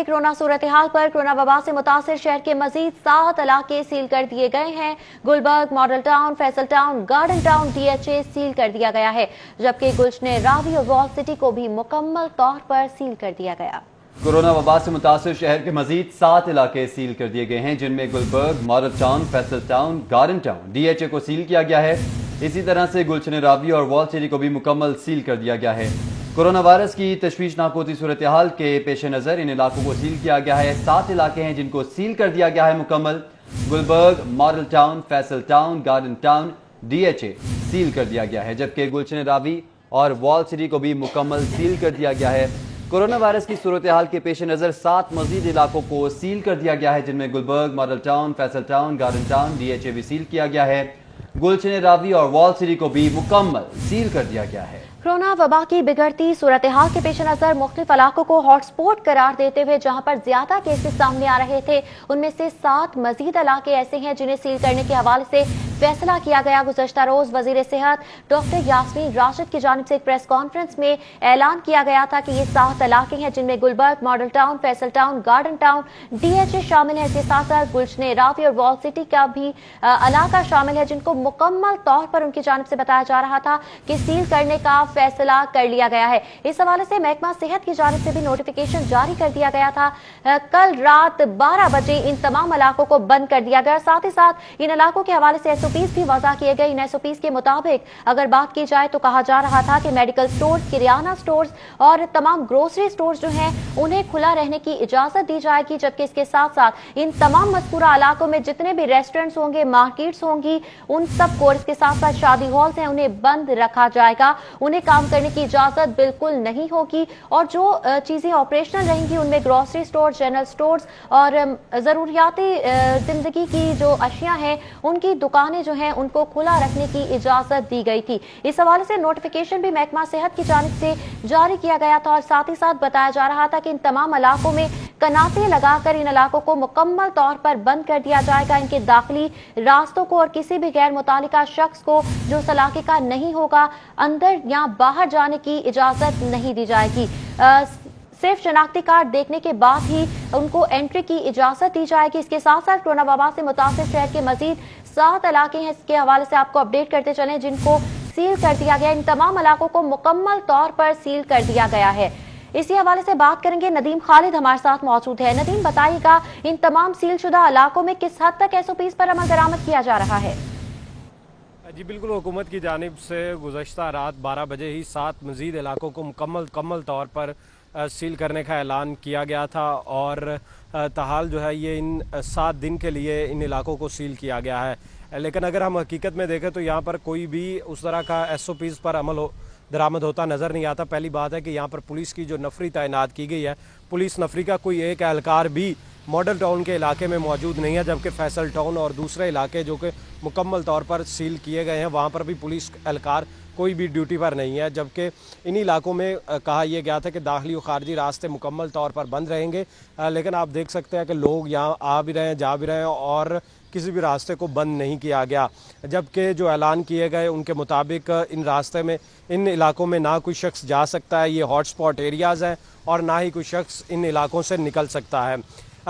Corona सूरत हाल पर corona वबा से मुतासिर शहर के मजीद 7 इलाके सील कर दिए गए हैं। Gulberg, Model Town, Faisal Town, Garden Town, DHA seal कर दिया गया है, जबकि गुलशन रावी और वॉल सिटी को भी मुकम्मल तौर पर सील कर दिया गया। कोरोना वबा से मुतासिर शहर के मजीद 7 इलाके सील कर दिए गए हैं, जिनमें Gulberg, Model Town, Faisal Town, Garden Town, DHA को सील किया गया है। इसी तरह से गुलशन रावी और वॉल सिटी को भी मुकम्मल सील कर दिया गया है। कोरोना वायरस की तशवीशनाक होती सूरत हाल के पेश नज़र इन इलाकों को सील किया गया है। 7 इलाके हैं जिनको सील कर दिया गया है मुकम्मल। Gulberg, Model Town, Faisal Town, Garden Town, DHA seal कर दिया गया है, जबकि गुलशन रावी और वॉल सिटी को भी मुकम्मल सील कर दिया गया है। कोरोना वायरस की सूरत हाल के पेश नज़र 7 मजीद इलाकों को सील कर दिया गया है, जिनमें Gulberg, Model Town, Faisal Town, Garden Town, DHA भी सील किया गया है। गुलशन रावी और वॉल सिटी को भी मुकम्मल सील कर दिया गया है। कोरोना वबा की बिगड़ती सूरत हाल के पेश नजर मुख्तलिफ इलाकों को हॉटस्पॉट करार देते हुए जहां पर ज्यादा केसेस सामने आ रहे थे, उनमें से 7 मजीद इलाके ऐसे हैं जिन्हें सील करने के हवाले से फैसला किया गया। गुज़श्ता रोज वजीर सेहत डॉक्टर यास्मीन राशिद की जानिब से एक प्रेस कॉन्फ्रेंस में ऐलान किया गया था कि ये 7 इलाके हैं जिनमें Gulberg, Model Town, Faisal Town, Garden Town, DHA शामिल है। इसके साथ साथ गुलशन रावी और वॉल सिटी का भी इलाका शामिल है, जिनको मुकम्मल तौर पर उनकी जानिब से बताया जा रहा था कि सील करने का फैसला कर लिया गया है। इस हवाले से महकमा सेहत की जानिब से भी नोटिफिकेशन जारी कर दिया गया था। कल रात 12 बजे इन तमाम इलाकों को बंद कर दिया गया। साथ ही साथ इन इलाकों के हवाले से SOPs भी वज़ा किए गए। इन SOPs के मुताबिक अगर बात की जाए तो कहा जा रहा था कि मेडिकल स्टोर्स, किराना स्टोर्स और तमाम ग्रोसरी स्टोर्स जो हैं उन्हें खुला रहने की इजाजत दी जाएगी, जबकि इसके साथ साथ इन तमाम मज़कूरा इलाकों में जितने भी रेस्टोरेंट्स होंगे, मार्केट्स होंगी, उन सब को, इसके साथ साथ शादी हॉल्स हैं, उन्हें बंद रखा जाएगा। उन्हें काम करने की इजाजत बिल्कुल नहीं होगी और जो चीजें ऑपरेशनल रहेंगी उनमें ग्रोसरी स्टोर, जनरल स्टोर्स और जरूरियाती जिंदगी की जो अशिया हैं उनकी दुकानें जो हैं उनको खुला रखने की इजाजत दी गई थी। इस हवाले से नोटिफिकेशन भी महकमा सेहत की जानिब से जारी किया गया था और साथ ही साथ बताया जा रहा था कि इन तमाम इलाकों में कनाते लगाकर इन इलाकों को मुकम्मल तौर पर बंद कर दिया जाएगा। इनके दाखिली रास्तों को और किसी भी गैर मुतालिका शख्स को जो उस इलाके का नहीं होगा अंदर या बाहर जाने की इजाजत नहीं दी जाएगी। सिर्फ शनाख्ती कार्ड देखने के बाद ही उनको एंट्री की इजाजत दी जाएगी। इसके साथ साथ कोरोना वबा से मुतासिर शहर के मजीद 7 इलाके हैं, इसके हवाले से आपको अपडेट करते चलें, जिनको सील कर दिया गया। इन तमाम इलाकों को मुकम्मल तौर पर सील कर दिया गया है। इसी हवाले से बात करेंगे, नदीम खालिद हमारे साथ मौजूद है। नदीम, बताइएगा इन तमाम सील शुदा इलाकों में किस हद तक SOPs पर अमल दरामद किया जा रहा है? जी बिल्कुल, हुकूमत की जानिब से गुज़श्ता रात 12 बजे ही 7 मज़ीद इलाकों को मुकम्मल तौर पर सील करने का ऐलान किया गया था और ताहाल जो है ये इन 7 दिन के लिए इन इलाकों को सील किया गया है। लेकिन अगर हम हकीकत में देखें तो यहाँ पर कोई भी उस तरह का SOPs पर अमल दरामद होता नज़र नहीं आता। पहली बात है कि यहाँ पर पुलिस की जो नफरी तैनात की गई है, पुलिस नफरी का कोई एक एहलकार भी मॉडल टाउन के इलाके में मौजूद नहीं है, जबकि फैसल टाउन और दूसरे इलाके जो कि मुकम्मल तौर पर सील किए गए हैं वहाँ पर भी पुलिस एहलकार कोई भी ड्यूटी पर नहीं है। जबकि इन इलाकों में कहा यह गया था कि दाखिली और खारजी रास्ते मुकम्मल तौर पर बंद रहेंगे, लेकिन आप देख सकते हैं कि लोग यहाँ आ भी रहे हैं, जा भी रहे हैं और किसी भी रास्ते को बंद नहीं किया गया। जबकि जो ऐलान किए गए उनके मुताबिक इन रास्ते में, इन इलाकों में ना कोई शख्स जा सकता है, ये हॉटस्पॉट एरियाज़ हैं, और ना ही कोई शख्स इन इलाकों से निकल सकता है।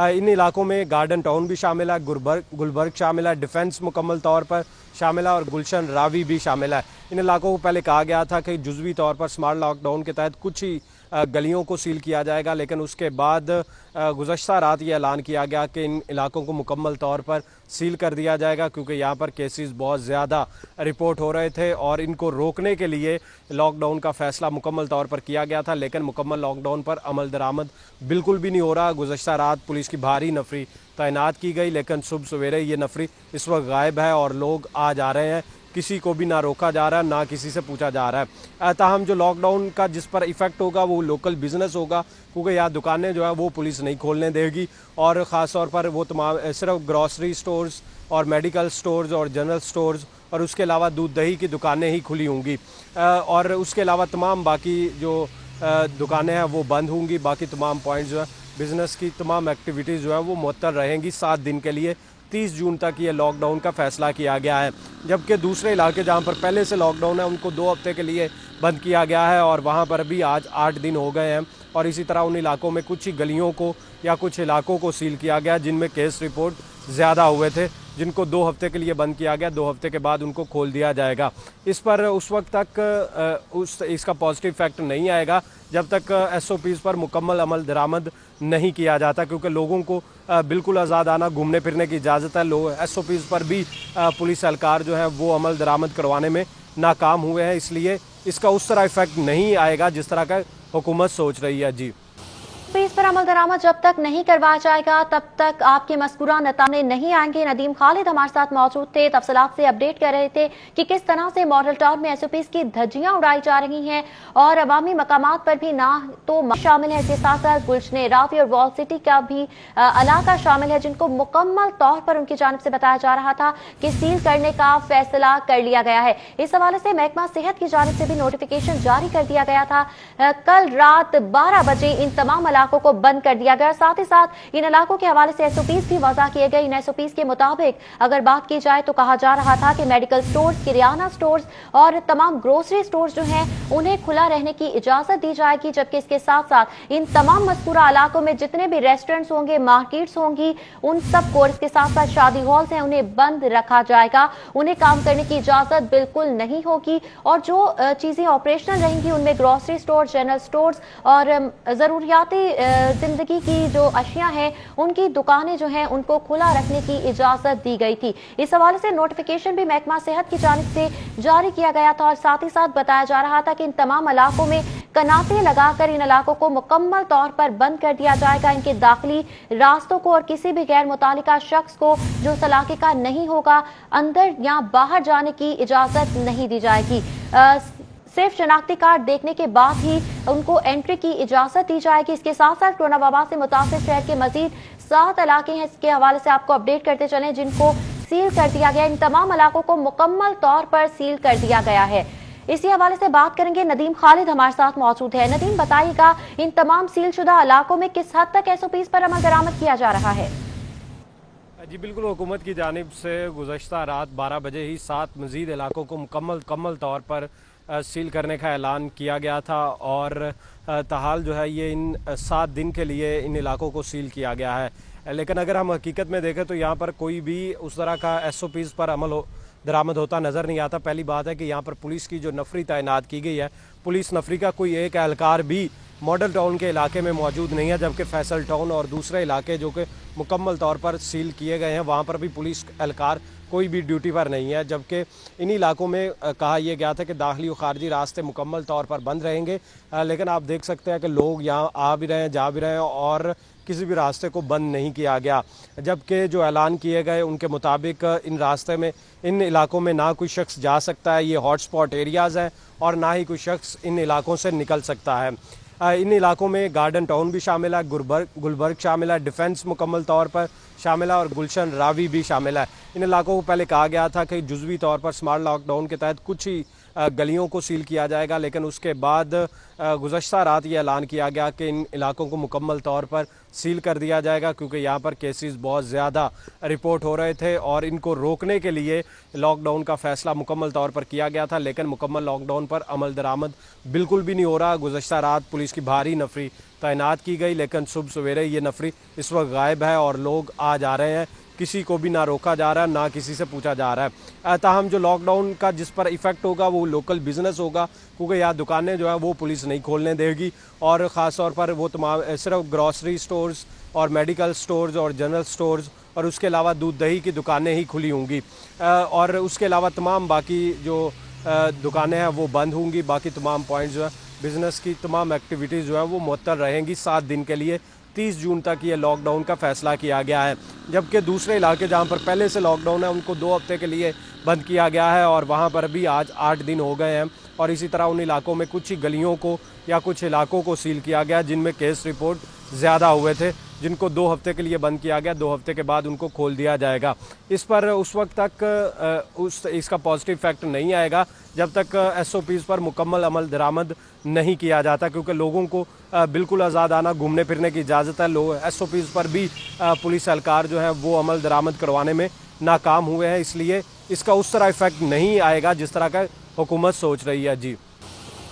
इन इलाकों में गार्डन टाउन भी शामिल है, गुलबर्ग शामिल है, डिफेंस मुकम्मल तौर पर शामिल है और गुलशन रावी भी शामिल है। इन इलाकों को पहले कहा गया था कि जुज़वी तौर पर स्मार्ट लॉकडाउन के तहत कुछ ही गलियों को सील किया जाएगा, लेकिन उसके बाद गुज़श्ता रात ये ऐलान किया गया कि इन इलाकों को मुकम्मल तौर पर सील कर दिया जाएगा, क्योंकि यहाँ पर केसेस बहुत ज़्यादा रिपोर्ट हो रहे थे और इनको रोकने के लिए लॉकडाउन का फ़ैसला मुकम्मल तौर पर किया गया था, लेकिन मुकम्मल लॉकडाउन पर अमल दरामद बिल्कुल भी नहीं हो रहा। गुज़श्ता रात पुलिस की भारी नफरी तैनात की गई, लेकिन सुबह सवेरे ये नफरी इस वक्त गायब है और लोग आ जा रहे हैं, किसी को भी ना रोका जा रहा है ना किसी से पूछा जा रहा है। ताहम जो लॉकडाउन का जिस पर इफ़ेक्ट होगा वो लोकल बिजनेस होगा, क्योंकि यहाँ दुकानें जो है वो पुलिस नहीं खोलने देगी और ख़ास तौर पर वो तमाम सिर्फ ग्रॉसरी स्टोर्स और मेडिकल स्टोर्स और जनरल स्टोर्स और उसके अलावा दूध दही की दुकानें ही खुली होंगी और उसके अलावा तमाम बाकी जो दुकानें हैं वो बंद होंगी। बाकी तमाम पॉइंट्स जो है बिज़नेस की तमाम एक्टिविटीज़ जो है वो मुअत्तल रहेंगी 7 दिन के लिए। 30 जून तक ये लॉकडाउन का फैसला किया गया है, जबकि दूसरे इलाके जहां पर पहले से लॉकडाउन है उनको 2 हफ्ते के लिए बंद किया गया है और वहां पर भी आज 8 दिन हो गए हैं और इसी तरह उन इलाकों में कुछ ही गलियों को या कुछ इलाकों को सील किया गया जिनमें केस रिपोर्ट ज़्यादा हुए थे, जिनको 2 हफ्ते के लिए बंद किया गया। 2 हफ्ते के बाद उनको खोल दिया जाएगा। इस पर उस वक्त तक इसका पॉजिटिव इफेक्ट नहीं आएगा जब तक SOPs पर मुकम्मल अमल दरामद नहीं किया जाता, क्योंकि लोगों को बिल्कुल आज़ाद आना घूमने फिरने की इजाज़त है। SOPs पर भी पुलिस एहलकार जो है वो अमल दरामद करवाने में नाकाम हुए हैं, इसलिए इसका उस तरह इफेक्ट नहीं आएगा जिस तरह का हुकूमत सोच रही है। जी, इस पर अमल दरामद जब तक नहीं करवाया जाएगा तब तक आपके मज़कूरा नताने नहीं आएंगे। नदीम खालिद हमारे साथ मौजूद थे, तफसीलात से अपडेट कर रहे थे कि किस तरह से मॉडल टाउन में SOPs की धज्जियां उड़ाई जा रही हैं और अवामी मकामात पर भी ना तो शामिल है। इसके साथ साथ गुलशन रावी और वॉल सिटी का भी इलाका शामिल है, जिनको मुकम्मल तौर पर उनकी जानिब से बताया जा रहा था कि सील करने का फैसला कर लिया गया है। इस हवाले से महकमा सेहत की जानिब से भी नोटिफिकेशन जारी कर दिया गया था। कल रात 12 बजे इन तमाम इलाकों को बंद कर दिया गया। साथ ही साथ इन इलाकों के हवाले से SOPs भी वज़ा किए गए। इन SOPs के मुताबिक अगर बात की जाए तो कहा जा रहा था कि मेडिकल स्टोर्स, किराना स्टोर्स और तमाम ग्रोसरी स्टोर्स जो हैं उन्हें खुला रहने की इजाजत दी जाएगी, जबकि इसके साथ साथ इन तमाम मज़कूरा इलाकों में जितने भी रेस्टोरेंट्स होंगे, मार्केट्स होंगी, उन सब को, इसके साथ साथ शादी हॉल्स हैं, उन्हें बंद रखा जाएगा। उन्हें काम करने की इजाजत बिल्कुल नहीं होगी और जो चीजें ऑपरेशनल रहेंगी उनमें ग्रोसरी स्टोर, जनरल स्टोर्स और जरूरियाती जिंदगी की जो अशिया हैं उनकी दुकानें जो हैं उनको खुला रखने की इजाजत दी गई थी। इस हवाले से नोटिफिकेशन भी महकमा सेहत की जानिब से जारी किया गया था और साथ ही साथ बताया जा रहा था कि इन तमाम इलाकों में कनाते लगाकर इन इलाकों को मुकम्मल तौर पर बंद कर दिया जाएगा। इनके दाखिली रास्तों को और किसी भी गैर मुतालिका शख्स को जो इस इलाके का नहीं होगा अंदर या बाहर जाने की इजाजत नहीं दी जाएगी। सिर्फ शनाख्ती कार्ड देखने के बाद ही उनको एंट्री की इजाजत दी जाएगी। इसके साथ साथ कोरोना वबा से मुतासिर शहर के मजीद 7 इलाके हैं, इसके हवाले से आपको अपडेट करते चलें, जिनको सील कर दिया गया। इन तमाम इलाकों को मुकम्मल तौर पर सील कर दिया गया है। इसी हवाले से बात करेंगे, नदीम खालिद हमारे साथ मौजूद है। नदीम, बताइएगा इन तमाम सील शुदा इलाकों में किस हद तक SOPs पर अमल दरामद किया जा रहा है? जी बिल्कुल, हुकूमत की जानिब से गुज़श्ता रात 12 बजे ही 7 मज़ीद इलाकों को मुकम्मल तौर पर सील करने का ऐलान किया गया था और ताहाल जो है ये इन 7 दिन के लिए इन इलाकों को सील किया गया है। लेकिन अगर हम हकीकत में देखें तो यहाँ पर कोई भी उस तरह का SOPs पर अमल दरामद होता नज़र नहीं आता। पहली बात है कि यहाँ पर पुलिस की जो नफरी तैनात की गई है, पुलिस नफरी का कोई एक एहलकार भी मॉडल टाउन के इलाके में मौजूद नहीं है, जबकि फैसल टाउन और दूसरे इलाके जो कि मुकम्मल तौर पर सील किए गए हैं वहाँ पर भी पुलिस एहलकार कोई भी ड्यूटी पर नहीं है। जबकि इन इलाकों में कहा यह गया था कि दाखिली और खारजी रास्ते मुकम्मल तौर पर बंद रहेंगे, लेकिन आप देख सकते हैं कि लोग यहाँ आ भी रहे हैं, जा भी रहे हैं और किसी भी रास्ते को बंद नहीं किया गया। जबकि जो ऐलान किए गए उनके मुताबिक इन रास्ते में, इन इलाकों में ना कोई शख्स जा सकता है, ये हॉटस्पॉट एरियाज़ हैं, और ना ही कोई शख्स इन इलाकों से निकल सकता है। इन इलाकों में गार्डन टाउन भी शामिल है, गुलबर्ग शामिल है, डिफेंस मुकम्मल तौर पर शामिल है और गुलशन रावी भी शामिल है। इन इलाकों को पहले कहा गया था कि जुज़वी तौर पर स्मार्ट लॉकडाउन के तहत कुछ ही गलियों को सील किया जाएगा, लेकिन उसके बाद गुज़श्ता रात ये ऐलान किया गया कि इन इलाकों को मुकम्मल तौर पर सील कर दिया जाएगा, क्योंकि यहाँ पर केसेस बहुत ज़्यादा रिपोर्ट हो रहे थे और इनको रोकने के लिए लॉकडाउन का फ़ैसला मुकम्मल तौर पर किया गया था। लेकिन मुकम्मल लॉकडाउन पर अमल दरामद बिल्कुल भी नहीं हो रहा। गुज़श्ता रात पुलिस की भारी नफरी तैनात की गई, लेकिन सुबह सवेरे ये नफरी इस वक्त गायब है और लोग आ जा रहे हैं, किसी को भी ना रोका जा रहा है, ना किसी से पूछा जा रहा है। ताहम जो लॉकडाउन का जिस पर इफ़ेक्ट होगा वो लोकल बिजनेस होगा, क्योंकि यहाँ दुकानें जो है वो पुलिस नहीं खोलने देगी और ख़ास तौर पर वो तमाम सिर्फ ग्रॉसरी स्टोर्स और मेडिकल स्टोर्स और जनरल स्टोर्स और उसके अलावा दूध दही की दुकानें ही खुली होंगी और उसके अलावा तमाम बाकी जो दुकानें हैं वो बंद होंगी। बाकी तमाम पॉइंट्स जो है बिज़नेस की तमाम एक्टिविटीज़ जो है वो मुअत्तल रहेंगी 7 दिन के लिए। 30 जून तक ये लॉकडाउन का फ़ैसला किया गया है, जबकि दूसरे इलाके जहाँ पर पहले से लॉकडाउन है उनको 2 हफ्ते के लिए बंद किया गया है और वहाँ पर भी आज 8 दिन हो गए हैं। और इसी तरह उन इलाकों में कुछ ही गलियों को या कुछ इलाकों को सील किया गया जिनमें केस रिपोर्ट ज़्यादा हुए थे, जिनको 2 हफ्ते के लिए बंद किया गया। 2 हफ्ते के बाद उनको खोल दिया जाएगा। इस पर उस वक्त तक इसका पॉजिटिव इफेक्ट नहीं आएगा जब तक SOPs पर मुकम्मल अमल दरामद नहीं किया जाता, क्योंकि लोगों को बिल्कुल आज़ाद आना घूमने फिरने की इजाज़त है। SOPs पर भी पुलिस एहलकार जो है वो अमल दरामद करवाने में नाकाम हुए हैं, इसलिए इसका उस तरह इफेक्ट नहीं आएगा जिस तरह का हुकूमत सोच रही है। जी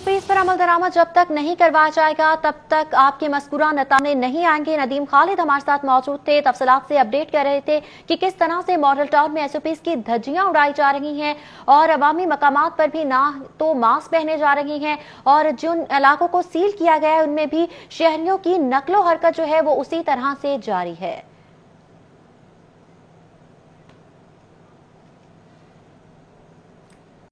एसओपीज पर अमल दरामद जब तक नहीं करवाया जाएगा तब तक आपके मज़कूरा नताने नहीं आएंगे। नदीम खालिद हमारे साथ मौजूद थे, तफसीलात से अपडेट कर रहे थे कि किस तरह से मॉडल टाउन में एसओपीज की धज्जियां उड़ाई जा रही हैं और अवामी मकामात पर भी ना तो मास्क पहने जा रही हैं और जिन इलाकों को सील किया गया है उनमें भी शहरियों की नकलो हरकत जो है वो उसी तरह से जारी है।